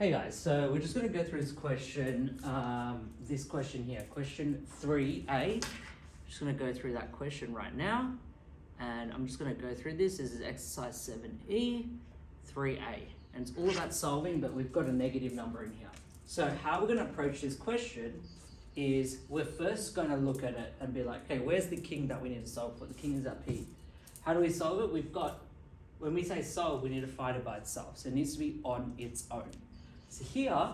Hey guys, so we're just going to go through this question here, question 3a. Just going to go through that question right now, and I'm just going to go through this. This is exercise 7e, 3a, and it's all about solving, but we've got a negative number in here. So how we're going to approach this question is we're first going to look at it and be like, okay, where's the king that we need to solve for? The king is at P. How do we solve it? When we say solve, we need to find it by itself. So it needs to be on its own. So here,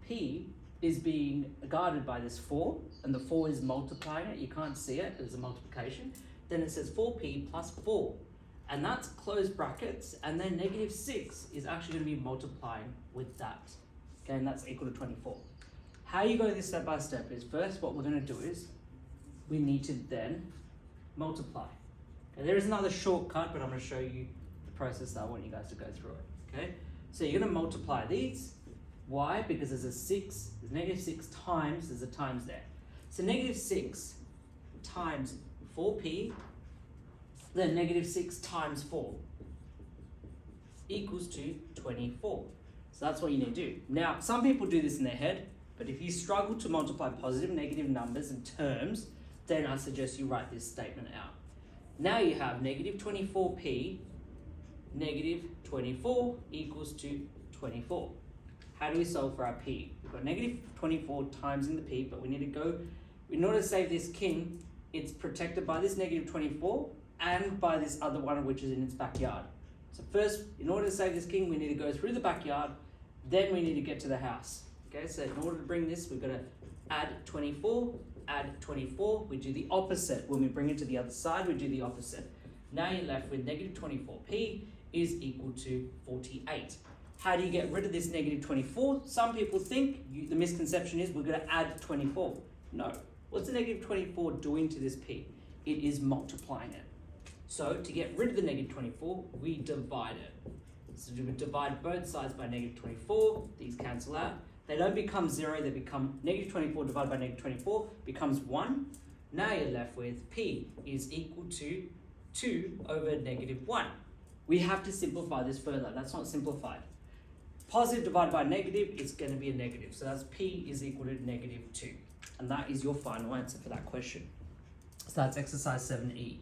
P is being guarded by this 4, and the 4 is multiplying it. You can't see it, it's a multiplication. Then it says 4P plus 4, and that's closed brackets, and then negative 6 is actually going to be multiplying with that. Okay, and that's equal to 24. How you go this step by step is first what we're going to do is we need to then multiply. Okay, there is another shortcut, but I'm going to show you the process that I want you guys to go through it. Okay, so you're going to multiply these. Why? Because there's a 6, there's negative 6 times, there's a times there. So negative 6 times 4p, then negative 6 times 4 equals to 24. So that's what you need to do. Now, some people do this in their head, but if you struggle to multiply positive and negative numbers and terms, then I suggest you write this statement out. Now you have negative 24p, negative 24 equals to 24. How do we solve for our p? We've got negative 24 times in the p, but we need to go, in order to save this king, it's protected by this negative 24 and by this other one which is in its backyard. So first, in order to save this king, we need to go through the backyard, then we need to get to the house. Okay, so in order to bring this, we've got to add 24, we do the opposite. When we bring it to the other side, we do the opposite. Now you're left with negative 24p is equal to 48. How do you get rid of this negative 24? Some people think, the misconception is we're going to add 24. No. What's the negative 24 doing to this p? It is multiplying it. So to get rid of the negative 24, we divide it. So we divide both sides by negative 24. These cancel out. They don't become 0, they become negative 24 divided by negative 24 becomes 1. Now you're left with p is equal to 2 over negative 1. We have to simplify this further. That's not simplified. Positive divided by negative is going to be a negative. So that's p is equal to negative 2. And that is your final answer for that question. So that's exercise 7e.